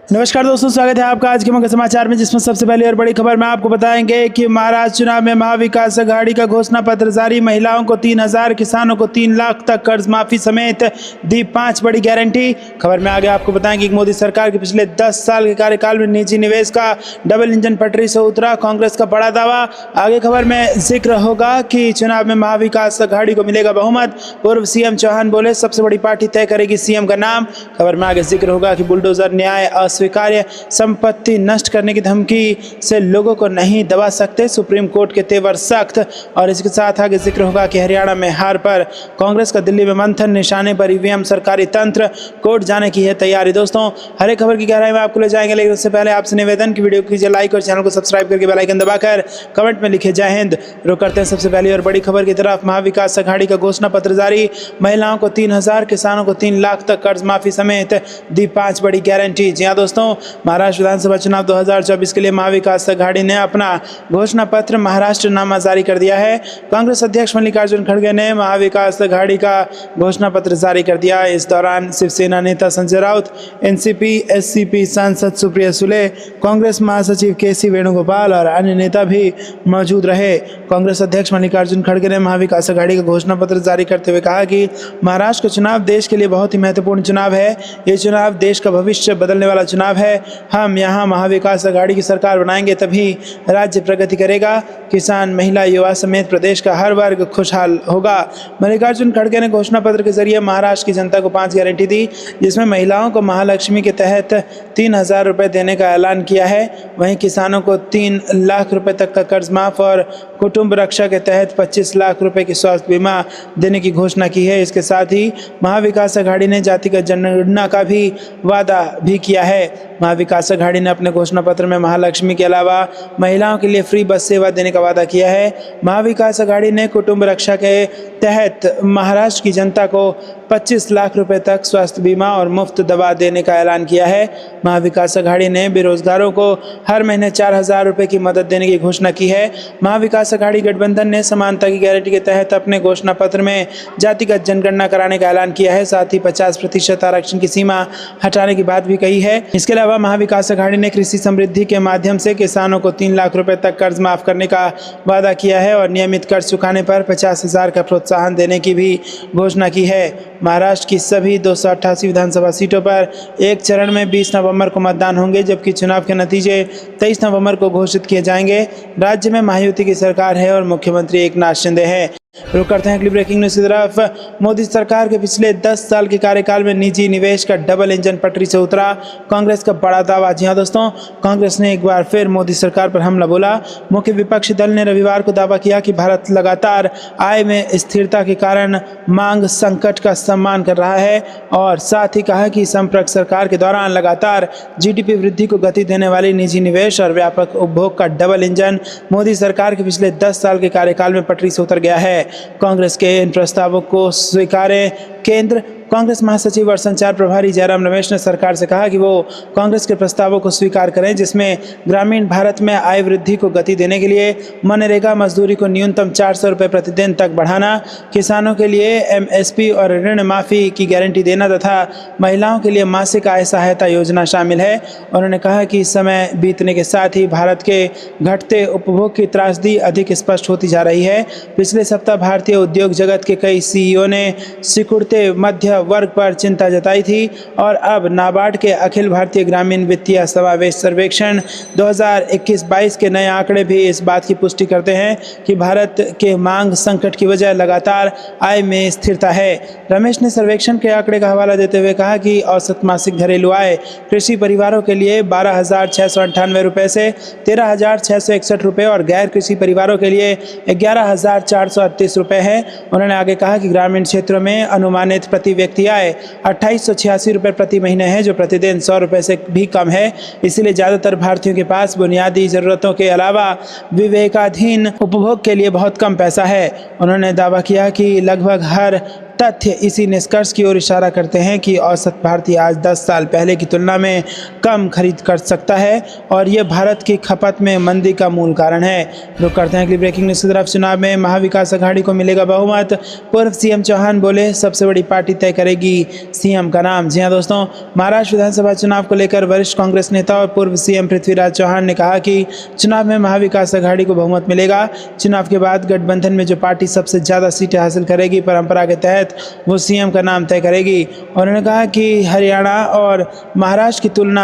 नमस्कार दोस्तों, स्वागत है आपका आज के मुख्य समाचार में, जिसमें सबसे पहले और बड़ी खबर में आपको बताएंगे कि महाराष्ट्र चुनाव में महाविकास अघाड़ी का घोषणा पत्र जारी। महिलाओं को 3,000, किसानों को 3 लाख तक कर्ज माफी समेत दी 5 बड़ी गारंटी। खबर में आगे आपको बताएंगे कि मोदी सरकार के पिछले 10 साल के कार्यकाल में निजी निवेश का डबल इंजन पटरी से उतरा, कांग्रेस का बड़ा दावा। आगे खबर में जिक्र होगा कि चुनाव में महाविकास अघाड़ी को मिलेगा बहुमत। पूर्व सीएम चौहान बोले, सबसे बड़ी पार्टी तय करेगी सीएम का नाम। खबर में आगे जिक्र होगा कि बुलडोजर न्याय स्वीकार्य, संपत्ति नष्ट करने की धमकी से लोगों को नहीं दबा सकते, सुप्रीम कोर्ट के तेवर सख्त। और इसके साथ आगे जिक्र होगा कि हरियाणा में हार पर कांग्रेस का दिल्ली में मंथन, निशाने पर ईवीएम, सरकारी तंत्र, कोर्ट जाने की है तैयारी। दोस्तों, हर एक खबर की गहराई में आपको ले जाएंगे, लेकिन उससे पहले आपसे निवेदन की वीडियो कीजिए लाइक और चैनल को सब्सक्राइब करके बेल आइकन दबाकर कमेंट में लिखे जय हिंद। रुक करते हैं सबसे पहले और बड़ी खबर की तरफ। महाविकास अघाड़ी का घोषणा पत्र जारी। महिलाओं को 3,000, किसानों को 3 लाख तक कर्ज माफी समेत दी 5 बड़ी गारंटी। जी हाँ दोस्तों, महाराष्ट्र विधानसभा चुनाव 2024 के लिए महाविकास अघाड़ी ने अपना घोषणा पत्र महाराष्ट्रनामा जारी कर दिया है। कांग्रेस अध्यक्ष मल्लिकार्जुन खड़गे ने महाविकास अघाड़ी का घोषणा पत्र जारी कर दिया। इस दौरान शिवसेना नेता संजय राउत, एनसीपी एससीपी सांसद सुप्रिया सुले, कांग्रेस महासचिव केसी वेणुगोपाल और अन्य नेता भी मौजूद रहे। कांग्रेस अध्यक्ष मल्लिकार्जुन खड़गे ने महाविकास अघाड़ी का घोषणा पत्र जारी करते हुए कहा कि महाराष्ट्र का चुनाव देश के लिए बहुत ही महत्वपूर्ण चुनाव है। ये चुनाव देश का भविष्य बदलने वाला चुनाव है। हम यहाँ महाविकास अघाड़ी की सरकार बनाएंगे, तभी राज्य प्रगति करेगा। किसान, महिला, युवा समेत प्रदेश का हर वर्ग खुशहाल होगा। मल्लिकार्जुन खड़गे ने घोषणा पत्र के जरिए महाराष्ट्र की जनता को 5 गारंटी दी, जिसमें महिलाओं को महालक्ष्मी के तहत 3,000 रुपये देने का ऐलान किया है। वहीं किसानों को 3 लाख रुपए तक का कर्ज माफ और कुटुंब रक्षा के तहत 25 लाख रुपए की स्वास्थ्य बीमा देने की घोषणा की है। इसके साथ ही महाविकास अघाड़ी ने जातिगत जनगणना का भी वादा भी किया है। महाविकास अघाड़ी ने अपने घोषणा पत्र में महालक्ष्मी के अलावा महिलाओं के लिए फ्री बस सेवा देने का वादा किया है। महाविकास अघाड़ी ने कुटुंब रक्षा के तहत महाराष्ट्र की जनता को 25 लाख रुपए तक स्वास्थ्य बीमा और मुफ्त दवा देने का ऐलान किया है। महाविकास अघाड़ी ने बेरोजगारों को हर महीने 4,000 रुपए की मदद देने की घोषणा की है। महाविकास अघाड़ी गठबंधन ने समानता की गारंटी के तहत अपने घोषणा पत्र में जातिगत जनगणना कराने का ऐलान किया है। साथ ही 50% आरक्षण की सीमा हटाने की बात भी कही है। इसके अलावा महाविकास अघाड़ी ने कृषि समृद्धि के माध्यम से किसानों को 3 लाख रुपए तक कर्ज माफ करने का वादा किया है और नियमित कर्ज चुकाने पर 50,000 का प्रोत्साहन देने की भी घोषणा की है। महाराष्ट्र की सभी 288 विधानसभा सीटों पर एक चरण में 20 नवंबर को मतदान होंगे, जबकि चुनाव के नतीजे 23 नवंबर को घोषित किए जाएंगे। राज्य में महायुति की सरकार है और मुख्यमंत्री एकनाथ शिंदे हैं। रुक करते हैं अगली ब्रेकिंग न्यूज की तरफ। मोदी सरकार के पिछले 10 साल के कार्यकाल में निजी निवेश का डबल इंजन पटरी से उतरा, कांग्रेस का बड़ा दावा। जी हाँ दोस्तों, कांग्रेस ने एक बार फिर मोदी सरकार पर हमला बोला। मुख्य विपक्षी दल ने रविवार को दावा किया कि भारत लगातार आय में स्थिरता के कारण मांग संकट का सम्मान कर रहा है और साथ ही कहा कि संपर्क सरकार के दौरान लगातार जीडीपी वृद्धि को गति देने वाली निजी निवेश और व्यापक उपभोग का डबल इंजन मोदी सरकार के पिछले 10 साल के कार्यकाल में पटरी से उतर गया है। कांग्रेस के इन प्रस्तावों को स्वीकारें केंद्र। कांग्रेस महासचिव और संचार प्रभारी जयराम रमेश ने सरकार से कहा कि वो कांग्रेस के प्रस्तावों को स्वीकार करें, जिसमें ग्रामीण भारत में आय वृद्धि को गति देने के लिए मनरेगा मजदूरी को न्यूनतम 400 रुपये प्रतिदिन तक बढ़ाना, किसानों के लिए एमएसपी और ऋण माफी की गारंटी देना तथा महिलाओं के लिए मासिक आय सहायता योजना शामिल है। उन्होंने कहा कि समय बीतने के साथ ही भारत के घटते उपभोग की त्रासदी अधिक स्पष्ट होती जा रही है। पिछले सप्ताह भारतीय उद्योग जगत के कई सीईओ ने सिकुड़ते मध्य वर्ग पर चिंता जताई थी और अब नाबार्ड के अखिल भारतीय ग्रामीण वित्तीय समावेश सर्वेक्षण 2021-22 के नए आंकड़े भी इस बात की पुष्टि करते हैं कि भारत के मांग संकट की वजह लगातार आय में स्थिरता है। रमेश ने सर्वेक्षण के आंकड़े का हवाला देते हुए कहा कि औसत मासिक घरेलू आय कृषि परिवारों के लिए 12,698 रुपये से 13,661 रुपये और गैर कृषि परिवारों के लिए 11,438 रुपये है। उन्होंने आगे कहा कि ग्रामीण क्षेत्रों में अनुमानित प्रति व्यक्ति आय 2,886 रुपये प्रति महीने है, जो प्रतिदिन 100 रुपये से भी कम है। इसलिए ज़्यादातर भारतीयों के पास बुनियादी ज़रूरतों के अलावा विवेकाधीन उपभोग के लिए बहुत कम पैसा है। उन्होंने दावा किया कि लगभग हर तथ्य इसी निष्कर्ष की ओर इशारा करते हैं कि औसत भारतीय आज 10 साल पहले की तुलना में कम खरीद कर सकता है और ये भारत की खपत में मंदी का मूल कारण है। रुक करते हैं अगली ब्रेकिंग न्यूज़ की तरफ। चुनाव में महाविकास अघाड़ी को मिलेगा बहुमत, पूर्व सीएम चौहान बोले सबसे बड़ी पार्टी तय करेगी सीएम का नाम। जी हाँ दोस्तों, महाराष्ट्र विधानसभा चुनाव को लेकर वरिष्ठ कांग्रेस नेता और पूर्व सीएम पृथ्वीराज चौहान ने कहा कि चुनाव में महाविकास अघाड़ी को बहुमत मिलेगा। चुनाव के बाद गठबंधन में जो पार्टी सबसे ज़्यादा सीटें हासिल करेगी परंपरा के तहत वो सीएम का नाम तय करेगी। और उन्होंने कहा कि हरियाणा और महाराष्ट्र की तुलना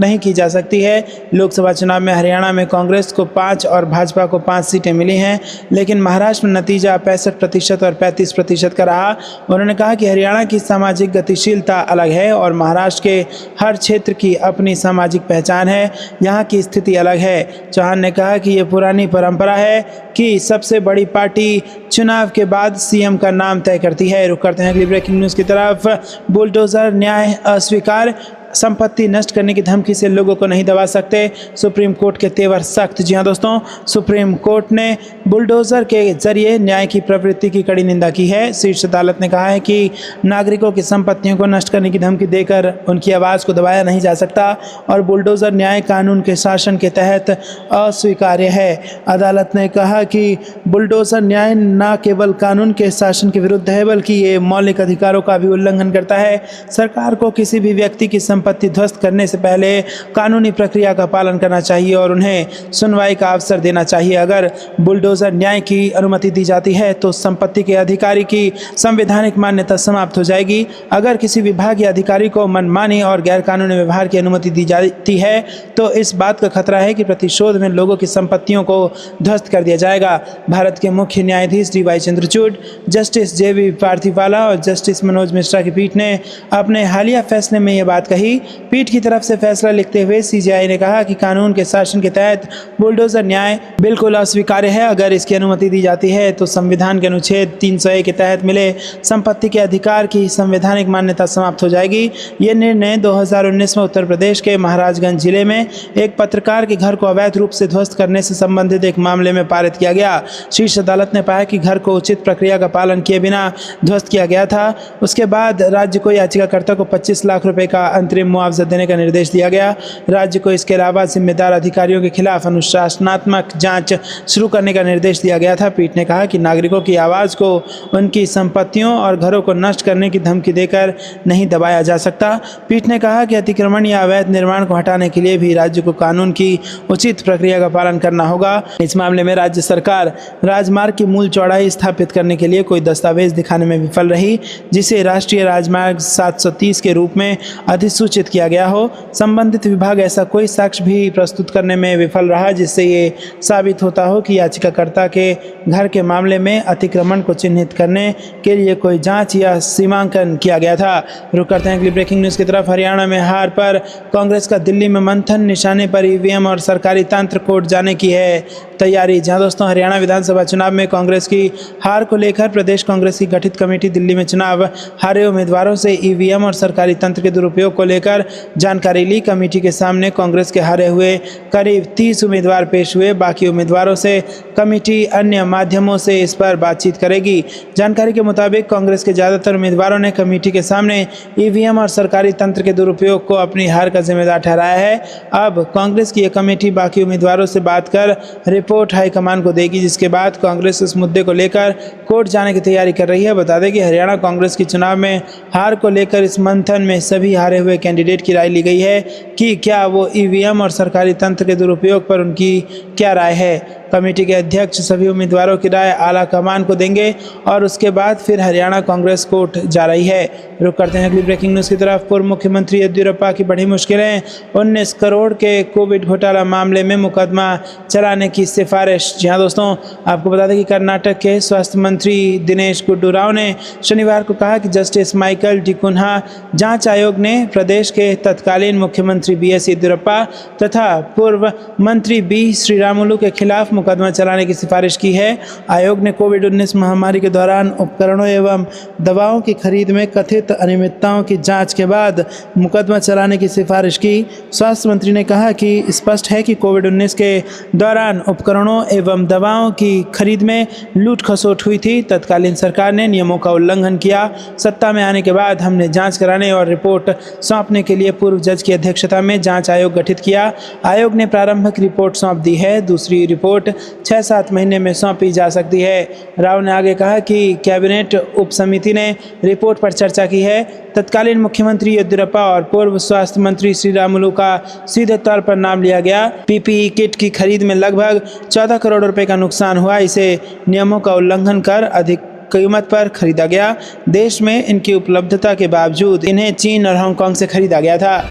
नहीं की जा सकती है। लोकसभा चुनाव में हरियाणा में कांग्रेस को 5 और भाजपा को 5 सीटें मिली हैं, लेकिन महाराष्ट्र में नतीजा 65% और 35% का रहा। उन्होंने कहा कि हरियाणा की सामाजिक गतिशीलता अलग है और महाराष्ट्र के हर क्षेत्र की अपनी सामाजिक पहचान है, यहाँ की स्थिति अलग है। चौहान ने कहा कि ये पुरानी परंपरा है कि सबसे बड़ी पार्टी चुनाव के बाद सीएम का नाम तय करती है। रुक करते हैं अगली ब्रेकिंग न्यूज़ की तरफ। बुलडोजर न्याय अस्वीकार, संपत्ति नष्ट करने की धमकी से लोगों को नहीं दबा सकते, सुप्रीम कोर्ट के तेवर सख्त। जी हाँ दोस्तों, सुप्रीम कोर्ट ने बुलडोजर के जरिए न्याय की प्रवृत्ति की कड़ी निंदा की है। शीर्ष अदालत ने कहा है कि नागरिकों की संपत्तियों को नष्ट करने की धमकी देकर उनकी आवाज़ को दबाया नहीं जा सकता और बुलडोजर न्याय कानून के शासन के तहत अस्वीकार्य है। अदालत ने कहा कि बुलडोजर न्याय न केवल कानून के शासन के विरुद्ध है बल्कि ये मौलिक अधिकारों का भी उल्लंघन करता है। सरकार को किसी भी व्यक्ति की संपत्ति ध्वस्त करने से पहले कानूनी प्रक्रिया का पालन करना चाहिए और उन्हें सुनवाई का अवसर देना चाहिए। अगर बुलडोजर न्याय की अनुमति दी जाती है तो संपत्ति के अधिकारी की संवैधानिक मान्यता समाप्त हो जाएगी। अगर किसी विभाग या अधिकारी को मनमानी और गैरकानूनी व्यवहार की अनुमति दी जाती है तो इस बात का खतरा है कि प्रतिशोध में लोगों की संपत्तियों को ध्वस्त कर दिया जाएगा। भारत के मुख्य न्यायाधीश DY चंद्रचूड़, जस्टिस JB पार्थिवाला और जस्टिस मनोज मिश्रा की पीठ ने अपने हालिया फैसले में ये बात कही। पीठ की तरफ से फैसला लिखते हुए CJI ने कहा कि कानून के शासन के तहत बुलडोजर न्याय बिल्कुल अस्वीकार्य है। अगर इसकी अनुमति दी जाती है तो संविधान के अनुच्छेद 301 के तहत मिले संपत्ति के अधिकार की संवैधानिक मान्यता समाप्त हो जाएगी। ये निर्णय 2019 में उत्तर प्रदेश के महाराजगंज जिले में एक पत्रकार के घर को अवैध रूप से ध्वस्त करने से संबंधित एक मामले में पारित किया गया। शीर्ष अदालत ने पाया कि घर को उचित प्रक्रिया का पालन किए बिना ध्वस्त किया गया था। उसके बाद राज्य को याचिकाकर्ता को 25 लाख रुपए का अंतरिम मुआवजा देने का निर्देश दिया गया। राज्य को इसके अलावा जिम्मेदार अधिकारियों के खिलाफ अनुशासनात्मक जांच शुरू करने का निर्देश दिया गया था। पीठ ने कहा कि नागरिकों की आवाज़ को उनकी संपत्तियों और घरों को नष्ट करने की धमकी देकर नहीं दबाया जा सकता। पीठ ने कहा कि अतिक्रमण या अवैध निर्माण को हटाने के लिए भी राज्य को कानून की उचित प्रक्रिया का पालन करना होगा। इस मामले में राज्य सरकार राजमार्ग की मूल चौड़ाई स्थापित करने के लिए कोई दस्तावेज दिखाने में विफल रही, जिसे राष्ट्रीय राजमार्ग 730 के रूप में अधिसूचित किया गया हो। संबंधित विभाग ऐसा कोई साक्ष्य भी प्रस्तुत करने में विफल रहा जिससे ये साबित होता हो कि याचिकाकर्ता के घर के मामले में अतिक्रमण को चिन्हित करने के लिए कोई जांच या सीमांकन किया गया था। रुक करते हैं अगली ब्रेकिंग न्यूज़ की तरफ। हरियाणा में हार पर कांग्रेस का दिल्ली में मंथन, निशाने पर EVM और सरकारी तंत्र कोर्ट जाने की है तैयारी। जहां दोस्तों हरियाणा विधानसभा चुनाव में कांग्रेस की हार को लेकर प्रदेश कांग्रेस की गठित कमेटी दिल्ली में चुनाव हारे उम्मीदवारों से EVM और सरकारी तंत्र के दुरुपयोग को लेकर जानकारी ली। कमेटी के सामने कांग्रेस के हारे हुए करीब 30 उम्मीदवार पेश हुए। बाकी उम्मीदवारों से कमेटी अन्य माध्यमों से इस पर बातचीत करेगी। जानकारी के मुताबिक कांग्रेस के ज़्यादातर उम्मीदवारों ने कमेटी के सामने EVM और सरकारी तंत्र के दुरुपयोग को अपनी हार का जिम्मेदार ठहराया है। अब कांग्रेस की यह कमेटी बाकी उम्मीदवारों से बात कर रिपोर्ट हाईकमान को देगी, जिसके बाद कांग्रेस इस मुद्दे को लेकर कोर्ट जाने की तैयारी कर रही है। बता दें कि हरियाणा कांग्रेस की चुनाव में हार को लेकर इस मंथन में सभी हारे हुए कैंडिडेट की राय ली गई है कि क्या वो EVM और सरकारी तंत्र के दुरुपयोग पर उनकी क्या राय है। कमेटी के अध्यक्ष सभी उम्मीदवारों की राय आला कमान को देंगे और उसके बाद फिर हरियाणा कांग्रेस कोर्ट जा रही है। रुक करते हैं अगली ब्रेकिंग न्यूज़ की तरफ। पूर्व मुख्यमंत्री येदियुरप्पा की बढ़ी मुश्किलें, 19 करोड़ के कोविड घोटाला मामले में मुकदमा चलाने की सिफारिश। जी हाँ दोस्तों, आपको बता दें कि कर्नाटक के स्वास्थ्य मंत्री दिनेश गुंडू राव ने शनिवार को कहा कि जस्टिस माइकल डी कुन्हा जांच आयोग ने प्रदेश के तत्कालीन मुख्यमंत्री BS येदियुरप्पा तथा पूर्व मंत्री B श्रीरामुलु के खिलाफ मुकदमा चलाने की सिफारिश की है। आयोग ने कोविड-19 महामारी के दौरान उपकरणों एवं दवाओं की खरीद में कथित अनियमितताओं की जांच के बाद मुकदमा चलाने की सिफारिश की। स्वास्थ्य मंत्री ने कहा कि स्पष्ट है कि कोविड-19 के दौरान उपकरणों एवं दवाओं की खरीद में लूट खसोट हुई थी। तत्कालीन सरकार ने नियमों का उल्लंघन किया। सत्ता में आने के बाद हमने जांच कराने और रिपोर्ट सौंपने के लिए पूर्व जज की अध्यक्षता में जांच आयोग गठित किया। आयोग ने प्रारंभिक रिपोर्ट सौंप दी है। दूसरी रिपोर्ट 6-7 महीने में सौंपी जा सकती है। राव ने आगे कहा कि कैबिनेट उप समिति ने रिपोर्ट पर चर्चा की है। तत्कालीन मुख्यमंत्री येदियुरप्पा और पूर्व स्वास्थ्य मंत्री श्रीरामुलु का सीधे तौर पर नाम लिया गया। पीपीई किट की खरीद में लगभग 14 करोड़ रुपए का नुकसान हुआ। इसे नियमों का उल्लंघन कर अधिक कीमत पर खरीदा गया। देश में इनकी उपलब्धता के बावजूद इन्हें चीन और हांगकांग से खरीदा गया था।